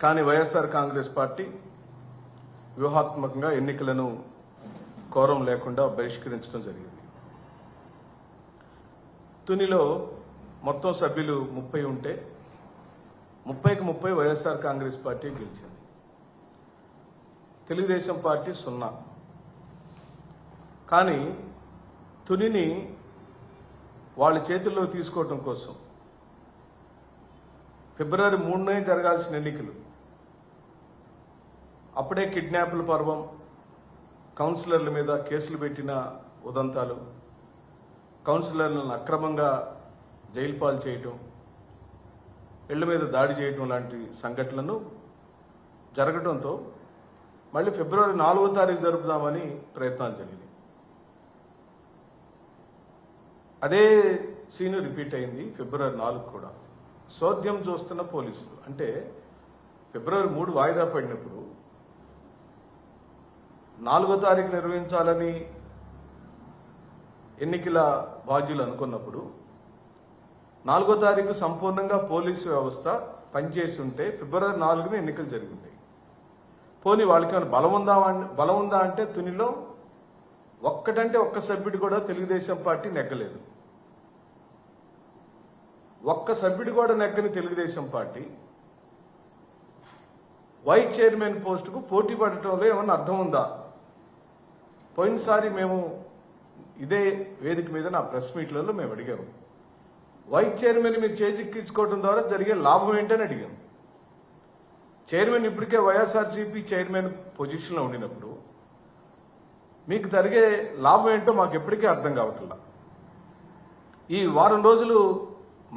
కానీ వైఎస్ఆర్ కాంగ్రెస్ పార్టీ వ్యూహాత్మకంగా ఎన్నికలను కోరం లేకుండా బహిష్కరించడం జరిగింది. తునిలో మొత్తం సభ్యులు 30 ఉంటే 30కి 30 వైఎస్ఆర్ కాంగ్రెస్ పార్టీ గెలిచింది. తెలుగుదేశం పార్టీ 0. కానీ తునిని వాళ్ళ చేతుల్లో తీసుకోవటం కోసం ఫిబ్రవరి 3నే జరగాల్సిన ఎన్నికలు అప్పుడే కిడ్నాప్ల పర్వం, కౌన్సిలర్ల మీద కేసులు పెట్టిన ఉదంతాలు, కౌన్సిలర్లను అక్రమంగా జైలు పాలు చేయటం, ఇళ్ల మీద దాడి చేయటం లాంటి సంఘటనలను జరగడంతో మళ్ళీ ఫిబ్రవరి 4వ తారీఖు జరుపుదామని ప్రయత్నాలు జరిగినాయి. అదే సీను రిపీట్ అయింది ఫిబ్రవరి 4 కూడా. సోద్యం చూస్తున్న పోలీసులు అంటే ఫిబ్రవరి 3 వాయిదా పడినప్పుడు 4వ తారీఖు నిర్వహించాలని ఎన్నికల బాధ్యులు అనుకున్నప్పుడు 4వ తారీఖు సంపూర్ణంగా పోలీసు వ్యవస్థ పనిచేసి ఉంటే ఫిబ్రవరి 4న ఎన్నికలు జరిగి ఉంటాయి. పోనీ వాళ్ళకి ఏమైనా బలం ఉందా అంటే తునిలో ఒక్క సభ్యుడు కూడా తెలుగుదేశం పార్టీ నెగ్గలేదు. ఒక్క సభ్యుడు కూడా నెగ్గని తెలుగుదేశం పార్టీ వైస్ చైర్మన్ పోస్టుకు పోటీ పడటంలో ఏమన్నా అర్థం ఉందా? పోయినసారి మేము ఇదే వేదిక మీద నా ప్రెస్ మీట్లలో మేము అడిగాము, వైస్ చైర్మన్ మీరు చేజిక్కించుకోవడం ద్వారా జరిగే లాభం ఏంటని అడిగాము. చైర్మన్ ఇప్పటికే వైఎస్ఆర్సీపీ చైర్మన్ పొజిషన్లో ఉండినప్పుడు మీకు జరిగే లాభం ఏంటో మాకు ఎప్పటికీ అర్థం కావట్లా. ఈ వారం రోజులు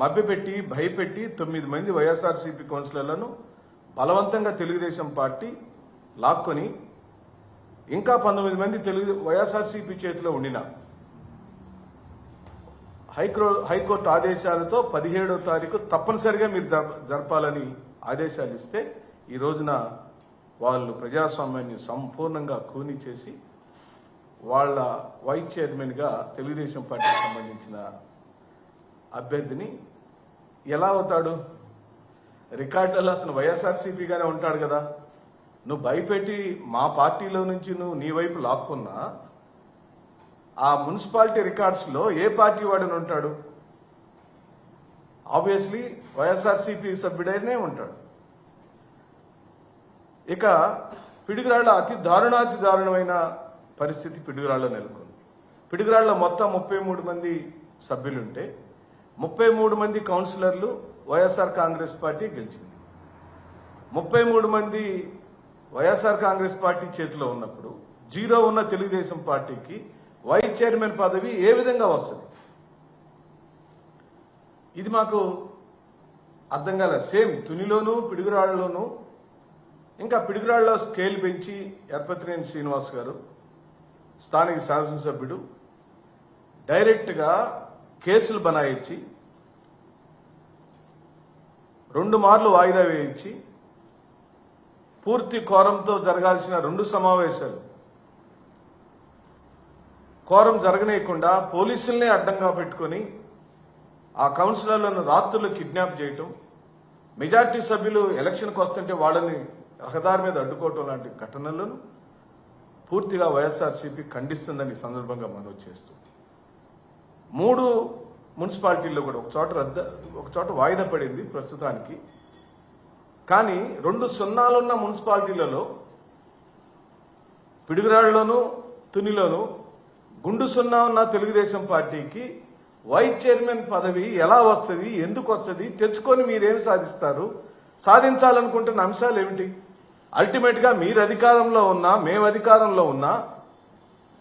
మభ్యపెట్టి భయపెట్టి 9 మంది వైఎస్ఆర్సీపీ కౌన్సిలర్లను బలవంతంగా తెలుగుదేశం పార్టీ లాక్కొని ఇంకా 19 మంది వైఎస్ఆర్సీపీ చేతిలో ఉండిన హైకోర్టు ఆదేశాలతో 17వ తారీఖు తప్పనిసరిగా మీరు జరపాలని ఆదేశాలు ఇస్తే ఈ రోజున వాళ్ళు ప్రజాస్వామ్యాన్ని సంపూర్ణంగా కూని చేసి వాళ్ళ వైస్ చైర్మన్గా తెలుగుదేశం పార్టీకి సంబంధించిన అభ్యర్థిని ఎలా అవుతాడు? రికార్డులలో అతను వైఎస్ఆర్సీపీగానే ఉంటాడు కదా. నువ్వు భయపెట్టి మా పార్టీలో నుంచి నువ్వు నీ వైపు లాక్కున్నా ఆ మున్సిపాలిటీ రికార్డ్స్లో ఏ పార్టీ వాడని ఉంటాడు? ఆబ్వియస్లీ వైఎస్ఆర్సీపీ సభ్యుడైనే ఉంటాడు. ఇక పిడుగురాళ్ల అతి దారుణమైన పరిస్థితి పిడుగురాళ్లలో నెలకొంది. పిడుగురాళ్లలో మొత్తం 33 మంది సభ్యులుంటే 33 మంది కౌన్సిలర్లు వైఎస్ఆర్ కాంగ్రెస్ పార్టీ గెలిచింది. 33 మంది వైఎస్ఆర్ కాంగ్రెస్ పార్టీ చేతిలో ఉన్నప్పుడు 0 ఉన్న తెలుగుదేశం పార్టీకి వైస్ చైర్మన్ పదవి ఏ విధంగా వస్తుంది? ఇది మాకు అర్థం కాలేదు. సేమ్ తునిలోనూ పిడుగురాళ్లలోనూ ఇంకా పిడుగురాళ్లలో స్కేల్ పెంచి ఎర్పతినేని శ్రీనివాస్ గారు స్థానిక శాసనసభ్యుడు డైరెక్ట్గా కేసులు బనాయించి 2 మార్లు వాయిదా వేయించి పూర్తి కోరంతో జరగాల్సిన 2 సమావేశాలు కోరం జరగనీయకుండా పోలీసుల్నే అడ్డంగా పెట్టుకొని ఆ కౌన్సిలర్లను రాత్రులు కిడ్నాప్ చేయటం, మెజార్టీ సభ్యులు ఎలక్షన్కి వస్తుంటే వాళ్ళని రహదారి మీద అడ్డుకోవటం లాంటి ఘటనలను పూర్తిగా వైఎస్ఆర్సీపీ ఖండిస్తుందని సందర్భంగా మనవి చేస్తూ 3 మున్సిపాలిటీల్లో కూడా ఒక చోట వాయిదా పడింది ప్రస్తుతానికి. కానీ 2 సున్నాలున్న మున్సిపాలిటీలలో పిడుగురాళ్లలోనూ తునిలోనూ గుండు 0 ఉన్న తెలుగుదేశం పార్టీకి వైస్ చైర్మన్ పదవి ఎలా వస్తుంది, ఎందుకు వస్తుంది, తెచ్చుకొని మీరేం సాధిస్తారు, సాధించాలనుకుంటున్న అంశాలు ఏమిటి? అల్టిమేట్ గా మీరు అధికారంలో ఉన్నా మేము అధికారంలో ఉన్నా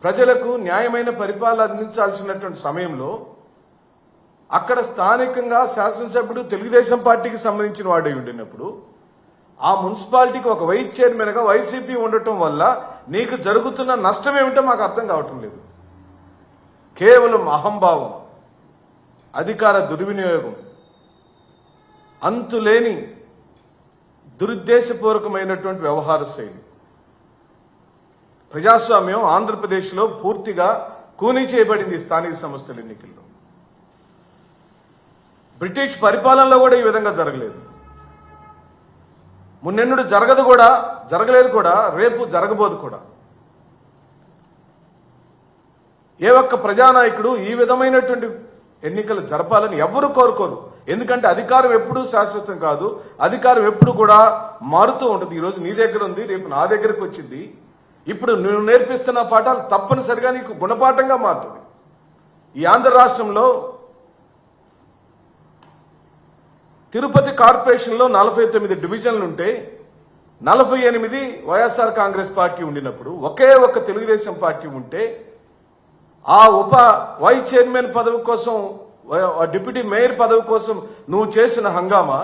ప్రజలకు న్యాయమైన పరిపాలన అందించాల్సినటువంటి సమయంలో అక్కడ స్థానికంగా శాసనసభ్యుడు తెలుగుదేశం పార్టీకి సంబంధించిన వాడై ఉండినప్పుడు ఆ మున్సిపాలిటీకి ఒక వైస్ చైర్మన్ గా వైసీపీ ఉండటం వల్ల నీకు జరుగుతున్న నష్టం ఏమిటో మాకు అర్థం కావటం లేదు. కేవలం అహంభావం, అధికార దుర్వినియోగం, అంతులేని దురుద్దేశపూర్వకమైనటువంటి వ్యవహార శైలి. ప్రజాస్వామ్యం ఆంధ్రప్రదేశ్లో పూర్తిగా కూనీ చేయబడింది స్థానిక సంస్థల ఎన్నికల్లో. బ్రిటిష్ పరిపాలనలో కూడా ఈ విధంగా జరగలేదు. మున్నెన్నుడు జరగదు కూడా, జరగలేదు కూడా, రేపు జరగబోదు కూడా. ఏ ఒక్క ప్రజానాయకుడు ఈ విధమైనటువంటి ఎన్నికలు జరపాలని ఎవరు కోరుకోరు. ఎందుకంటే అధికారం ఎప్పుడూ శాశ్వతం కాదు, అధికారం ఎప్పుడు కూడా మారుతూ ఉంటుంది. ఈరోజు నీ దగ్గర ఉంది, రేపు నా దగ్గరకు వచ్చింది. ఇప్పుడు నువ్వు నేర్పిస్తున్న పాఠాలు తప్పనిసరిగా నీకు గుణపాఠంగా మారుతుంది. ఈ ఆంధ్ర రాష్ట్రంలో తిరుపతి కార్పొరేషన్లో 49 డివిజన్లు ఉంటే 48 వైఎస్ఆర్ కాంగ్రెస్ పార్టీ ఉండినప్పుడు ఒకే ఒక్క తెలుగుదేశం పార్టీ ఉంటే ఆ వైస్ చైర్మన్ పదవి కోసం, డిప్యూటీ మేయర్ పదవి కోసం నువ్వు చేసిన హంగామా,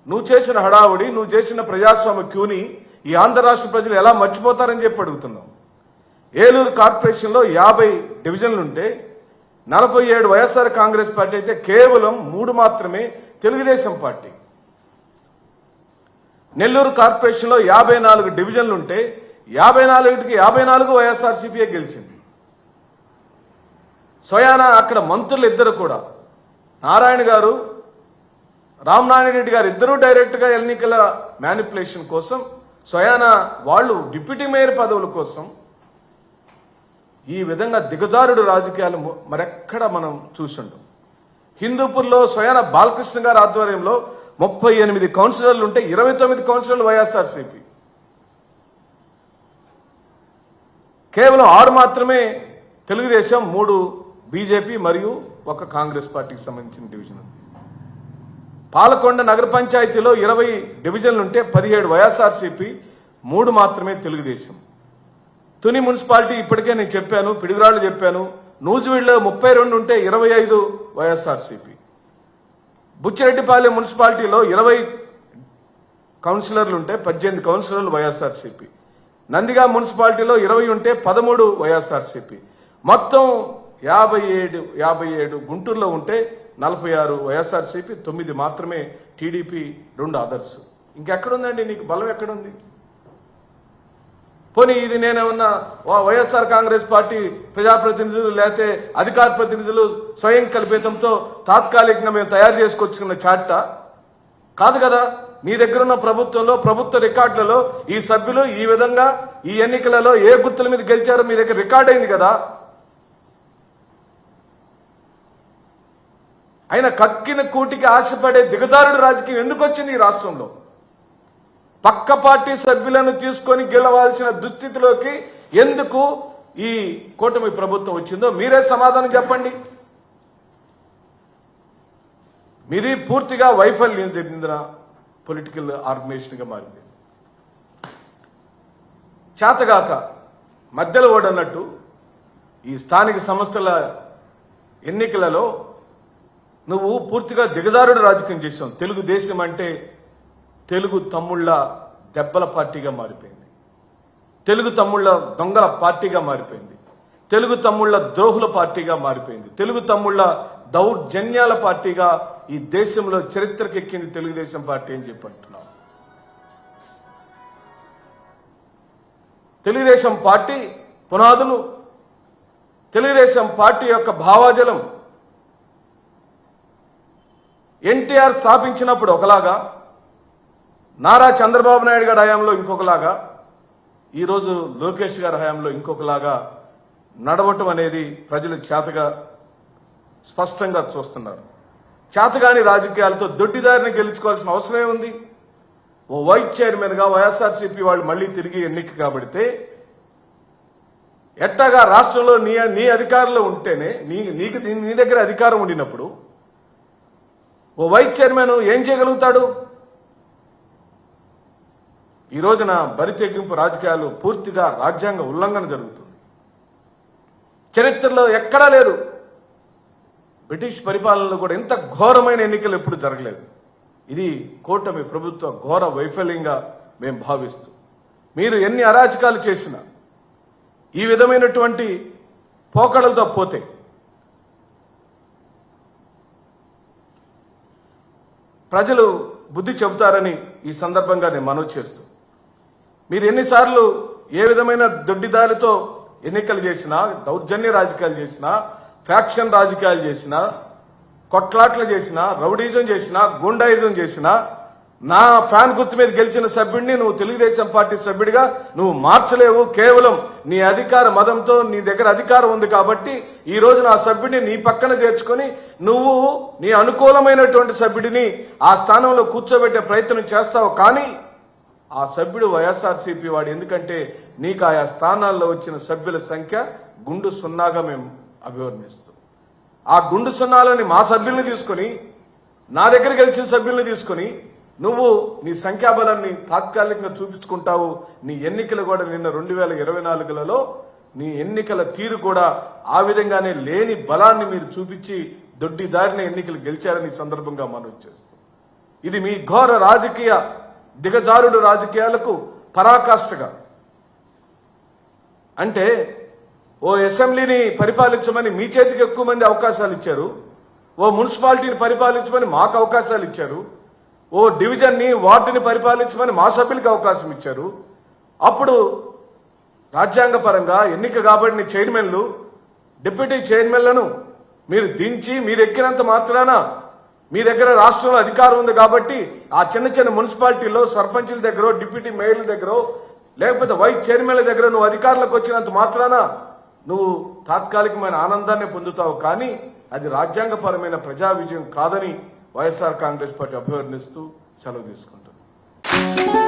నువ్వు చేసిన హడావుడి, నువ్వు చేసిన ప్రజాస్వామ్య క్యూని ఈ ఆంధ్ర రాష్ట్ర ప్రజలు ఎలా మర్చిపోతారని చెప్పి అడుగుతున్నాం. ఏలూరు కార్పొరేషన్లో 50 డివిజన్లుంటే 47 వైఎస్ఆర్ కాంగ్రెస్ పార్టీ అయితే కేవలం 3 మాత్రమే తెలుగుదేశం పార్టీ. నెల్లూరు కార్పొరేషన్లో 54 డివిజన్లుంటే 54కి 54 వైఎస్ఆర్సీపీయే గెలిచింది. స్వయానా అక్కడ మంత్రులు ఇద్దరు కూడా, నారాయణ గారు, రామనారాయణ రెడ్డి గారు ఇద్దరూ డైరెక్ట్గా ఎన్నికల మ్యానిపులేషన్ కోసం, స్వయానా వాళ్ళు డిప్యూటీ మేయర్ పదవుల కోసం ఈ విధంగా దిగజారుడు రాజకీయాలు మరెక్కడ మనం చూసుంటాం. హిందూపూర్లో స్వయాన బాలకృష్ణ గారి ఆధ్వర్యంలో 38 కౌన్సిలర్లు ఉంటే 29 కౌన్సిలర్లు వైఎస్ఆర్సీపీ, కేవలం 6 మాత్రమే తెలుగుదేశం, 3 బీజేపీ మరియు 1 కాంగ్రెస్ పార్టీకి సంబంధించిన డివిజన్ ఉంది. పాలకొండ నగర పంచాయతీలో 20 డివిజన్లుంటే 17 వైఎస్ఆర్సీపీ, 3 మాత్రమే తెలుగుదేశం. తుని మున్సిపాలిటీ ఇప్పటికే నేను చెప్పాను, పిడుగురాళ్లు చెప్పాను. నూజివీడులో 32 ఉంటే 25 వైఎస్ఆర్సీపీ. బుచ్చిరెడ్డిపాలెం మున్సిపాలిటీలో 20 కౌన్సిలర్లు ఉంటే 18 కౌన్సిలర్లు వైఎస్ఆర్సీపీ. నందిగా మున్సిపాలిటీలో 20 ఉంటే 13 వైఎస్ఆర్సీపీ. మొత్తం 57 గుంటూరులో ఉంటే 46 వైఎస్ఆర్సీపీ, 9 మాత్రమే టీడీపీ, 2 అదర్స్. ఇంకెక్కడుందండి నీకు బలం? ఎక్కడుంది? పోనీ ఇది నేనేమన్నా వైఎస్ఆర్ కాంగ్రెస్ పార్టీ ప్రజాప్రతినిధులు లేకపోతే అధికార ప్రతినిధులు స్వయం కల్పితంతో తాత్కాలికంగా మేము తయారు చేసుకొచ్చుకున్న చాట కాదు కదా. నీ దగ్గరున్న ప్రభుత్వంలో, ప్రభుత్వ రికార్డులలో ఈ సభ్యులు ఈ విధంగా ఈ ఎన్నికలలో ఏ గుర్తుల మీద గెలిచారో మీ దగ్గర రికార్డ్ అయింది కదా. ఆయన కక్కిన కూటికి ఆశపడే దిగజారుడు రాజకీయం ఎందుకు వచ్చింది ఈ రాష్ట్రంలో? పక్క పార్టీ సభ్యులను తీసుకొని గెలవాల్సిన దుస్థితిలోకి ఎందుకు ఈ కూటమి ప్రభుత్వం వచ్చిందో మీరే సమాధానం చెప్పండి. మీది పూర్తిగా వైఫల్యం చెందిన పొలిటికల్ ఆర్గనైజేషన్గా మారింది. చేతగాక మధ్యలో ఓడన్నట్టు ఈ స్థానిక సంస్థల ఎన్నికలలో నువ్వు పూర్తిగా దిగజారుడు రాజకీయం చేసావు. తెలుగుదేశం అంటే తెలుగు తమ్ముళ్ల దెబ్బల పార్టీగా మారిపోయింది, తెలుగు తమ్ముళ్ల దొంగల పార్టీగా మారిపోయింది, తెలుగు తమ్ముళ్ల ద్రోహుల పార్టీగా మారిపోయింది, తెలుగు తమ్ముళ్ల దౌర్జన్యాల పార్టీగా ఈ దేశంలో చరిత్రకెక్కింది తెలుగుదేశం పార్టీ అని చెప్పంటున్నాం. తెలుగుదేశం పార్టీ పునాదులు, తెలుగుదేశం పార్టీ యొక్క భావాజలం ఎన్టీఆర్ స్థాపించినప్పుడు ఒకలాగా, నారా చంద్రబాబు నాయుడు గారి హయాంలో ఇంకొకలాగా, ఈరోజు లోకేష్ గారి హయాంలో ఇంకొకలాగా నడవటం అనేది ప్రజలు చేతగా స్పష్టంగా చూస్తున్నారు. చేతగాని రాజకీయాలతో దొడ్డిదారిని గెలుచుకోవాల్సిన అవసరమే ఉంది. ఓ వైస్ చైర్మన్గా వైఎస్ఆర్సీపీ వాళ్ళు మళ్లీ తిరిగి ఎన్నిక కాబడితే ఎట్టాగా రాష్ట్రంలో నీ అధికారంలో ఉంటేనే నీ దగ్గర అధికారం ఉండినప్పుడు ఓ వైస్ చైర్మన్ ఏం చేయగలుగుతాడు? ఈ రోజున బరితెగింపు రాజకీయాలు పూర్తిగా రాజ్యాంగ ఉల్లంఘన జరుగుతుంది. చరిత్రలో ఎక్కడా లేదు. బ్రిటిష్ పరిపాలనలో కూడా ఇంత ఘోరమైన ఎన్నికలు ఎప్పుడు జరగలేదు. ఇది కూటమి ప్రభుత్వ ఘోర వైఫల్యంగా మేము భావిస్తూ, మీరు ఎన్ని అరాచకాలు చేసినా ఈ విధమైనటువంటి పోకడలతో పోతే ప్రజలు బుద్ధి చెబుతారని ఈ సందర్భంగా నేను మనవి చేస్తూ, మీరు ఎన్నిసార్లు ఏ విధమైన దొడ్డిదారితో ఎన్నికలు చేసినా, దౌర్జన్య రాజకీయాలు చేసినా, ఫ్యాక్షన్ రాజకీయాలు చేసినా, కొట్లాట్లు చేసినా, రౌడీజం చేసినా, గుండాయిజం చేసినా నా ఫ్యాన్ గుర్తు మీద గెలిచిన సభ్యుడిని నువ్వు తెలుగుదేశం పార్టీ సభ్యుడిగా నువ్వు మార్చలేవు. కేవలం నీ అధికార మదంతో నీ దగ్గర అధికారం ఉంది కాబట్టి ఈ రోజు నా సభ్యుడిని నీ పక్కన చేర్చుకొని నువ్వు నీ అనుకూలమైనటువంటి సభ్యుడిని ఆ స్థానంలో కూర్చోబెట్టే ప్రయత్నం చేస్తావు. కానీ ఆ సభ్యుడు వైఎస్ఆర్సీపీ వాడు. ఎందుకంటే నీకు ఆయా స్థానాల్లో వచ్చిన సభ్యుల సంఖ్య గుండు సున్నాగా మేము అభివర్ణిస్తాం. ఆ గుండు సున్నాలని మా సభ్యుల్ని తీసుకొని నా దగ్గర గెలిచిన సభ్యుల్ని తీసుకొని నువ్వు నీ సంఖ్యాబలాన్ని తాత్కాలికంగా చూపించుకుంటావు. నీ ఎన్నికలు కూడా నిన్న 2024లలో నీ ఎన్నికల తీరు కూడా ఆ విధంగానే లేని బలాన్ని మీరు చూపించి దొడ్డిదారిన ఎన్నికలు గెలిచారని సందర్భంగా మనవి చేస్తాం. ఇది మీ ఘోర రాజకీయ దిగజారుడు రాజకీయాలకు పరాకాష్ఠగా. అంటే ఓ అసెంబ్లీని పరిపాలించమని మీ చేతికి ఎక్కువ మంది అవకాశాలు ఇచ్చారు, ఓ మున్సిపాలిటీని పరిపాలించమని మాకు అవకాశాలు ఇచ్చారు, ఓ డివిజన్ని వార్డుని పరిపాలించమని మా సభ్యులకి అవకాశం ఇచ్చారు. అప్పుడు రాజ్యాంగపరంగా ఎన్నిక కాబడిన చైర్మన్లు డిప్యూటీ చైర్మన్లను మీరు దించి మీరు ఎక్కినంత మాత్రాన మీ దగ్గర రాష్ట్రంలో అధికారం ఉంది కాబట్టి ఆ చిన్న చిన్న మున్సిపాలిటీల్లో సర్పంచుల దగ్గర డిప్యూటీ మేయర్ల దగ్గర లేకపోతే వైస్ చైర్మన్ల దగ్గర నువ్వు అధికారంలోకి వచ్చినంత మాత్రాన నువ్వు తాత్కాలికమైన ఆనందాన్ని పొందుతావు. కానీ అది రాజ్యాంగపరమైన ప్రజా విజయం కాదని వైఎస్ఆర్ కాంగ్రెస్ పార్టీ అభివర్ణిస్తూ సెలవు తీసుకుంటుంది.